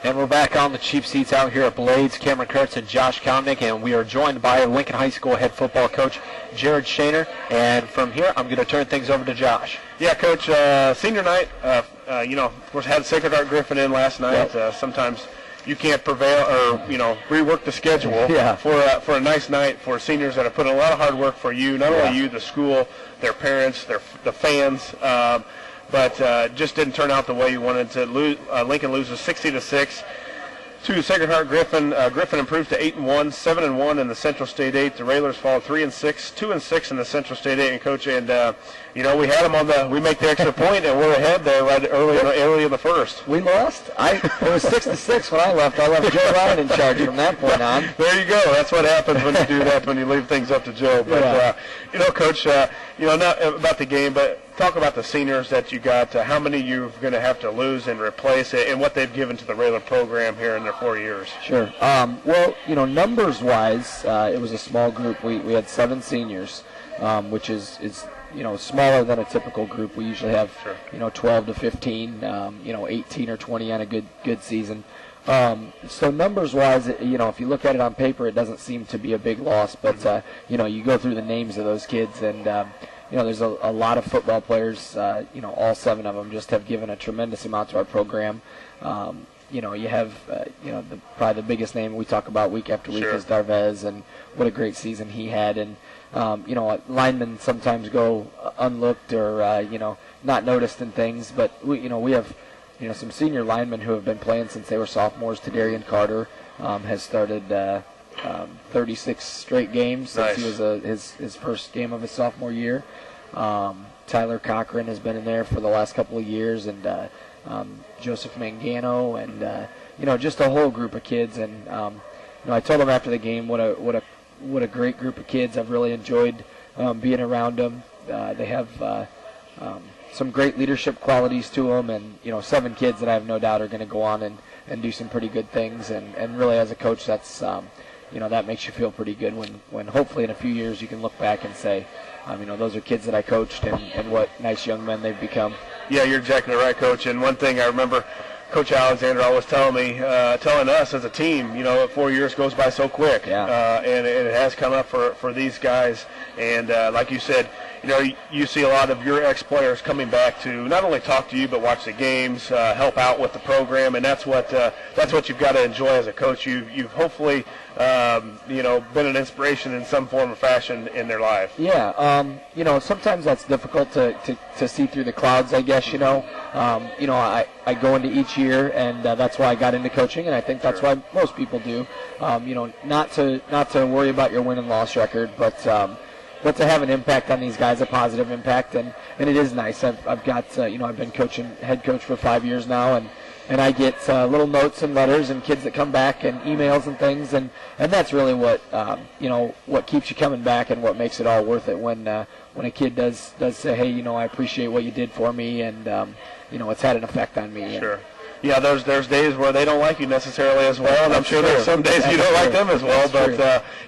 And we're back on the cheap seats out here at Blades. Cameron Kurtz and Josh Komnick, and we are joined by Lincoln High School head football coach Jared Shaner. And from here, I'm going to turn things over to Josh. Yeah, Coach, senior night, of course, had Sacred Heart Griffin in last night. Yep. Sometimes you can't prevail or, rework the schedule for a nice night for seniors that have put in a lot of hard work for you, not only you, the school, their parents, the fans, but just didn't turn out the way you wanted to. Lincoln loses 60-6 to Sacred Heart Griffin. Griffin improves to 8-1, 7-1 in the Central State 8. The Railers fall 3-6, 2-6 in the Central State 8. And Coach, we had them we make the extra point, and we're ahead there right early in the first. We lost. It was 6-6 when I left. I left Joe Ryan in charge from that point on. There you go. That's what happens when you do that, when you leave things up to Joe. But Coach, not about the game, but talk about the seniors that you got. How many you're going to have to lose and replace, and what they've given to the Railer program here in their 4 years. Sure. Numbers-wise, it was a small group. We had 7 seniors, which is smaller than a typical group. We usually have 12 to 15, 18 or 20 on a good season. So numbers-wise, if you look at it on paper, it doesn't seem to be a big loss. But you go through the names of those kids, and there's a lot of football players. All 7 of them just have given a tremendous amount to our program. You have probably the biggest name we talk about week after week is Darvez, and what a great season he had. And linemen sometimes go unlooked or not noticed in things, but we have some senior linemen who have been playing since they were sophomores. Tadarian Carter has started 36 straight games since he was his first game of his sophomore year. Tyler Cochran has been in there for the last couple of years, and Joseph Mangano, and just a whole group of kids. And I told them after the game what a great group of kids. I've really enjoyed being around them. They have some great leadership qualities to them, and 7 kids that I have no doubt are going to go on and do some pretty good things. And really, as a coach, that's that makes you feel pretty good when hopefully in a few years you can look back and say, those are kids that I coached, and what nice young men they've become. Yeah, you're exactly right, Coach. And one thing I remember Coach Alexander always telling us as a team, 4 years goes by so quick. Yeah. And it has come up for these guys. And like you said, you see a lot of your ex-players coming back to not only talk to you, but watch the games, help out with the program, and that's what you've got to enjoy as a coach. You've hopefully been an inspiration in some form or fashion in their life. Yeah, sometimes that's difficult to see through the clouds, I guess. I go into each year, and that's why I got into coaching, and I think that's why most people do. Not to worry about your win and loss record, but to have an impact on these guys, a positive impact, and it is nice. I've got I've been head coach for 5 years now, and I get little notes and letters and kids that come back and emails and things, and that's really what what keeps you coming back and what makes it all worth it when a kid does say, hey, I appreciate what you did for me, and it's had an effect on me. Sure. Yeah, there's days where they don't like you necessarily as well, and I'm sure there's some days you don't like them as well. But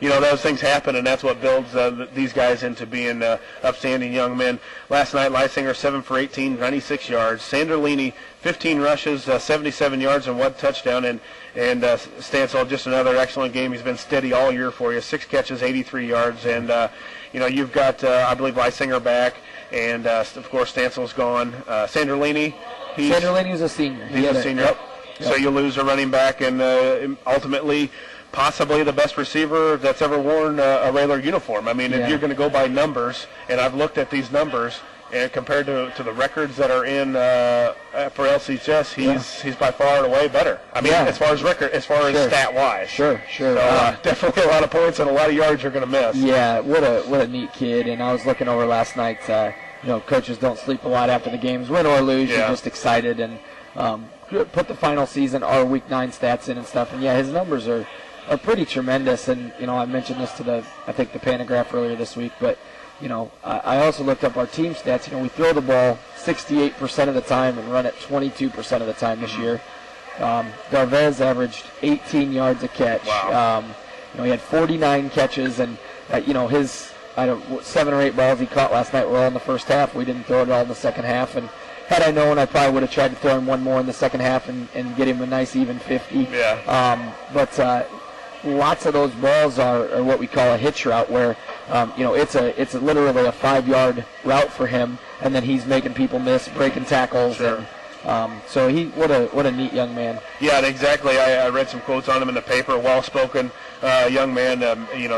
those things happen, and that's what builds these guys into being upstanding young men. Last night, Lysinger 7 for 18, 96 yards. Sanderlini 15 rushes, 77 yards, and 1 touchdown. And Stansel, just another excellent game. He's been steady all year for you. 6 catches, 83 yards, and you've got I believe Lysinger back, and of course Stansel's gone. Sanderlini. Sanderlini's a senior. He's a senior. Yep. So you lose a running back, and ultimately possibly the best receiver that's ever worn a Railer uniform. I mean, if you're going to go by numbers, and I've looked at these numbers, and compared to the records that are in for LCHS, he's by far and away better. I mean, as far as stat-wise. Sure. So definitely a lot of points and a lot of yards you're going to miss. Yeah, what a neat kid. And I was looking over last night. Coaches don't sleep a lot after the games, win or lose. You're just excited, and put the final season, our Week 9 stats in and stuff. And his numbers are pretty tremendous. And I mentioned this to the Panagraph earlier this week, but I also looked up our team stats. We throw the ball 68% of the time and run it 22% of the time this year. Darvez averaged 18 yards a catch. Wow. He had 49 catches, and his 7 or 8 balls he caught last night were all in the first half. We didn't throw it all in the second half, and had I known, I probably would have tried to throw him one more in the second half and get him a nice even 50. Yeah. But lots of those balls are what we call a hitch route, where it's literally a 5-yard route for him, and then he's making people miss, breaking tackles. Sure. So what a neat young man. Yeah, exactly. I read some quotes on him in the paper. Well-spoken young man.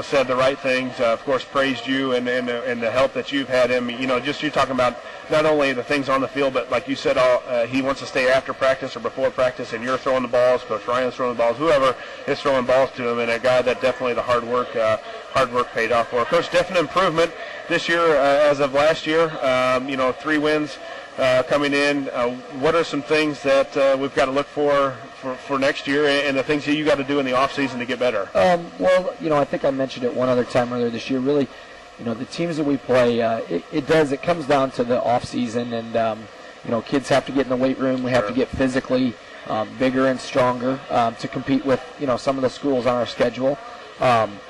Said the right things. Of course, praised you and the help that you've had him. Just you're talking about not only the things on the field, but like you said, he wants to stay after practice or before practice, and you're throwing the balls. Coach Ryan's throwing the balls. Whoever is throwing balls to him, and a guy that definitely the hard work paid off for. Coach, definite improvement this year as of last year. 3 wins. Coming in, what are some things that we've got to look for next year, and the things that you got to do in the off season to get better? I think I mentioned it one other time earlier this year. Really, the teams that we play, it comes down to the off season, and kids have to get in the weight room. We have to get physically bigger and stronger to compete with some of the schools on our schedule.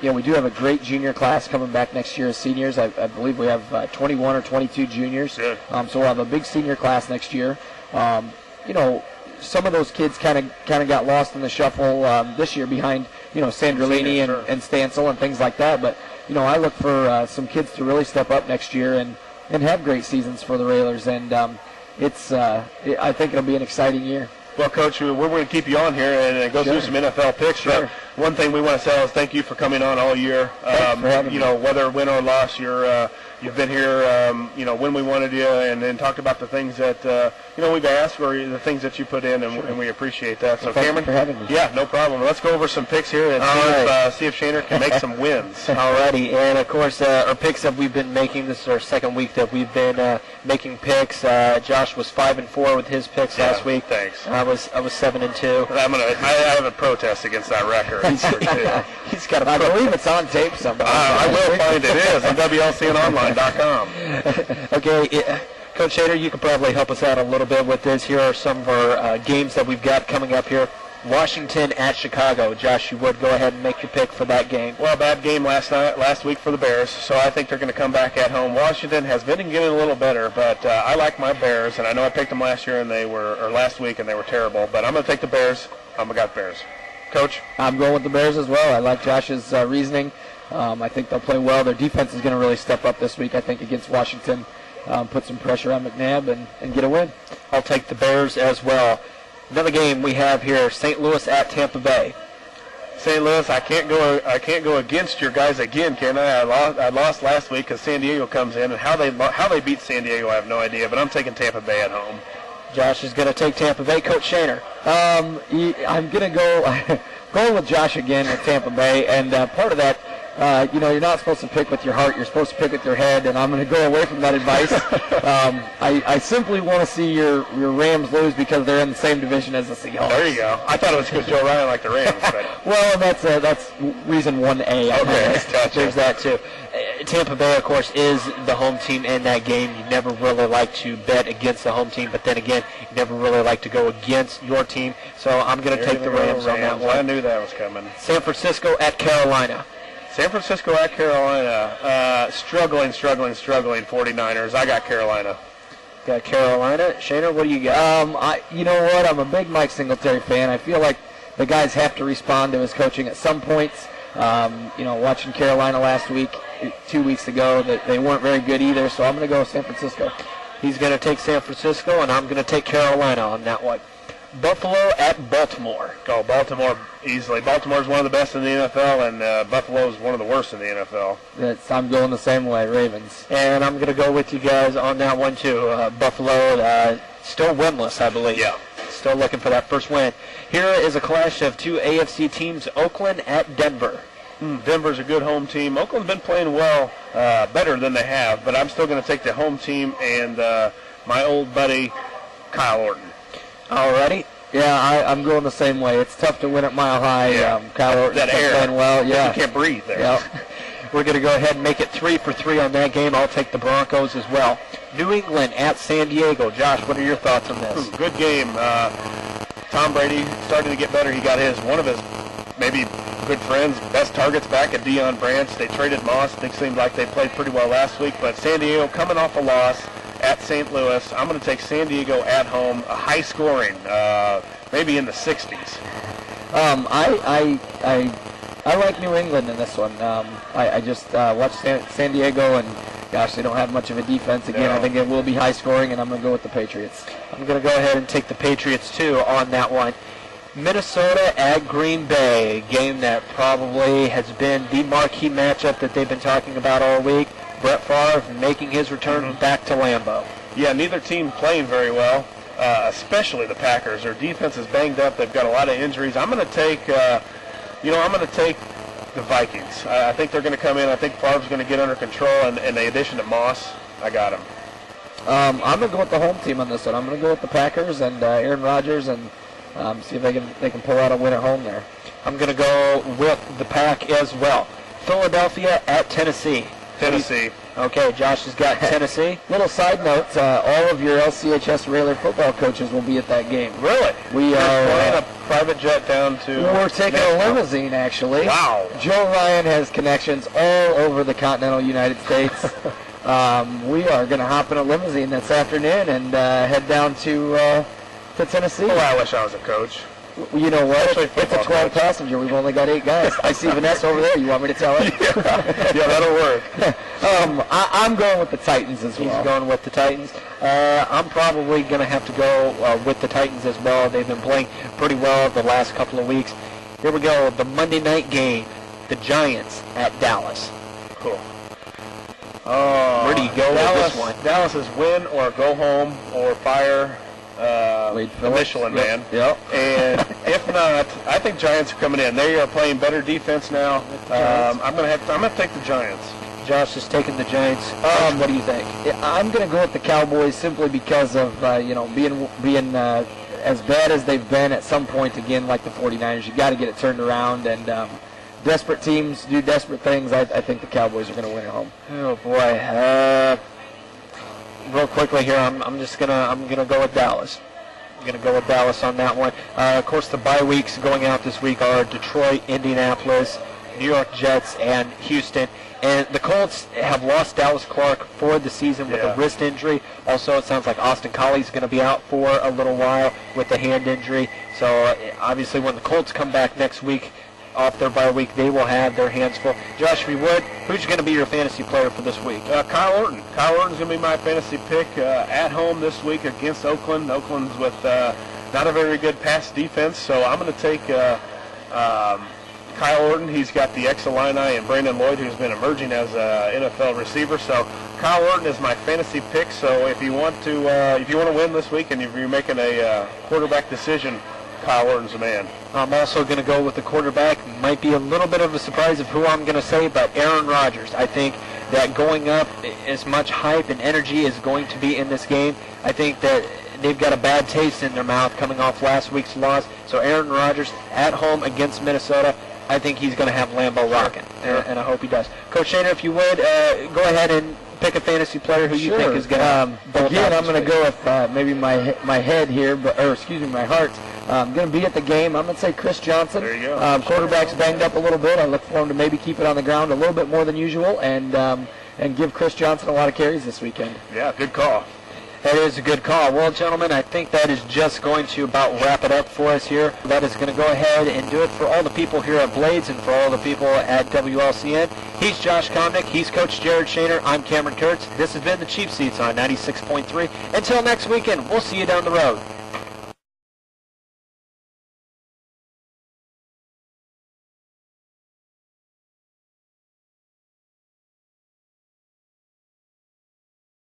We do have a great junior class coming back next year as seniors. I believe we have 21 or 22 juniors. Good. So we'll have a big senior class next year. Some of those kids kind of got lost in the shuffle this year behind, Sandrolini and Stancil and things like that. But, I look for some kids to really step up next year and have great seasons for the Railers. And I think it'll be an exciting year. Well, Coach, we're going to keep you on here and go through some NFL picks. Sure. But one thing we want to say is thank you for coming on all year. Thanks for having me. Whether win or loss, you've been here, when we wanted you, and talked about the things that we've asked, or the things that you put in, and we appreciate that. So, thank Cameron, you for having me. Yeah, no problem. Let's go over some picks here and see if Shaner can make some wins. Alrighty, and of course, our picks that we've been making. This is our second week that we've been making picks. Josh was 5-4 with his picks last week. Thanks. I was 7-2. I have a protest against that record. He's got I believe it's on tape somewhere. I will find it is on WLCNonline.com. Okay, Coach Shader, you could probably help us out a little bit with this. Here are some of our games that we've got coming up here. Washington at Chicago. Josh, you would go ahead and make your pick for that game. Well, bad game last week for the Bears, so I think they're going to come back at home. Washington has been getting a little better, but I like my Bears, and I know I picked them last week, and they were terrible. But I'm going to take the Bears. I'm going to go Bears. Coach? I'm going with the Bears as well. I like Josh's reasoning. I think they'll play well. Their defense is going to really step up this week, I think, against Washington. Put some pressure on McNabb and get a win. I'll take the Bears as well. Another game we have here, St. Louis at Tampa Bay. St. Louis, I can't go against your guys again, can I? I lost last week because San Diego comes in, and how they beat San Diego, I have no idea. But I'm taking Tampa Bay at home. Josh is going to take Tampa Bay. Coach Shaner. I'm going to go going with Josh again with Tampa Bay, and part of that, you're not supposed to pick with your heart. You're supposed to pick with your head, and I'm going to go away from that advice. I simply want to see your Rams lose because they're in the same division as the Seahawks. There you go. I thought it was because Joe Ryan liked the Rams. But. Well, that's reason 1A. Okay, gotcha. There's that too. Tampa Bay, of course, is the home team in that game. You never really like to bet against the home team, but then again, you never really like to go against your team. So I'm going to take the Rams on that one. I knew that was coming. San Francisco at Carolina. San Francisco at Carolina. Struggling 49ers. I got Carolina. Got Carolina. Shana, what do you got? You know what? I'm a big Mike Singletary fan. I feel like the guys have to respond to his coaching at some points. Watching Carolina last week, 2 weeks ago, they weren't very good either, so I'm going to go San Francisco. He's going to take San Francisco, and I'm going to take Carolina on that one. Buffalo at Baltimore. Go Baltimore easily. Baltimore's one of the best in the NFL, and Buffalo's one of the worst in the NFL. I'm going the same way, Ravens. And I'm going to go with you guys on that one, too. Buffalo still winless, I believe. Yeah. Still looking for that first win. Here is a clash of two AFC teams, Oakland at Denver. Denver's a good home team. Oakland's been playing well, better than they have, but I'm still going to take the home team and my old buddy, Kyle Orton. Alrighty. Yeah, I'm going the same way. It's tough to win at Mile High. Yeah. Kyle Orton's playing well. Yeah. You can't breathe there. Yep. We're going to go ahead and make it 3 for 3 on that game. I'll take the Broncos as well. New England at San Diego. Josh, what are your thoughts on this? Good game. Tom Brady starting to get better. He got one of his maybe good friends, best targets back at Deion Branch. They traded Moss. It seemed like they played pretty well last week, but San Diego coming off a loss at St. Louis. I'm going to take San Diego at home, a high scoring, maybe in the 60s. I like New England in this one. I just watched San Diego, and gosh, they don't have much of a defense. Again, No. I think it will be high scoring, and I'm going to go with the Patriots. I'm going to go ahead and take the Patriots, too, on that one. Minnesota at Green Bay, a game that probably has been the marquee matchup that they've been talking about all week. Brett Favre making his return back to Lambeau. Yeah, neither team playing very well, especially the Packers. Their defense is banged up. They've got a lot of injuries. I'm going to take, I'm going to take the Vikings. I think they're going to come in. I think Favre's going to get under control, and the addition of Moss, I got him. I'm going to go with the home team on this one. I'm going to go with the Packers and Aaron Rodgers, and see if they can pull out a win at home there. I'm going to go with the Pack as well. Philadelphia at Tennessee. Tennessee. Okay, Josh has got Tennessee. Little side note, all of your LCHS Railer football coaches will be at that game. Really? We are flying a private jet down to... We're taking a limousine, actually. Wow. Joe Ryan has connections all over the continental United States. We are going to hop in a limousine this afternoon and head down to Tennessee. Oh, I wish I was a coach. You know what? Especially It's a football 12 coach. passenger. We've only got 8 guys. I see Vanessa over there. You want me to tell her? Yeah, that'll work. I'm going with the Titans as well. He's going with the Titans. I'm probably going to have to go with the Titans as well. They've been playing pretty well the last couple of weeks. Here we go. The Monday night game. The Giants at Dallas. Cool. Oh, Where do you go with this one? Dallas is win or go home or fire Wade the Phillips. Michelin Yep. Man. Yep. And if not, I think Giants are coming in. They are playing better defense now. I'm gonna take the Giants. Josh is taking the Giants. What do you think? I'm going to go with the Cowboys simply because of being as bad as they've been at some point again, like the 49ers. You got to get it turned around, and desperate teams do desperate things. I think the Cowboys are going to win at home. Oh boy. Real quickly here, I'm gonna go with Dallas. I'm gonna go with Dallas on that one. Of course, the bye weeks going out this week are Detroit, Indianapolis, New York Jets, and Houston. And the Colts have lost Dallas Clark for the season with a wrist injury. Also, it sounds like Austin Colley's going to be out for a little while with a hand injury. So, obviously, when the Colts come back next week off their bye week, they will have their hands full. Josh, if you would, who's going to be your fantasy player for this week? Kyle Orton. Kyle Orton's going to be my fantasy pick at home this week against Oakland. Oakland's with not a very good pass defense, so I'm going to take Kyle Orton. He's got the ex-Illini and Brandon Lloyd, who's been emerging as an NFL receiver. So Kyle Orton is my fantasy pick. So if you want to win this week and if you're making a quarterback decision, Kyle Orton's the man. I'm also going to go with the quarterback. Might be a little bit of a surprise of who I'm going to say, but Aaron Rodgers. I think that going up, as much hype and energy is going to be in this game. I think that they've got a bad taste in their mouth coming off last week's loss. So Aaron Rodgers at home against Minnesota, I think he's going to have Lambeau rocking, and I hope he does. Coach Shaner, if you would, go ahead and pick a fantasy player who you think is going to again, I'm going to go with maybe my head here, my heart. I'm going to be at the game. I'm going to say Chris Johnson. There you go. Quarterback's banged up a little bit. I look for him to maybe keep it on the ground a little bit more than usual, and give Chris Johnson a lot of carries this weekend. Yeah, good call. That is a good call. Well, gentlemen, I think that is just going to about wrap it up for us here. That is going to go ahead and do it for all the people here at Blades and for all the people at WLCN. He's Josh Komnick. He's Coach Jared Shaner. I'm Cameron Kurtz. This has been the Cheap Seats on 96.3. Until next weekend, we'll see you down the road.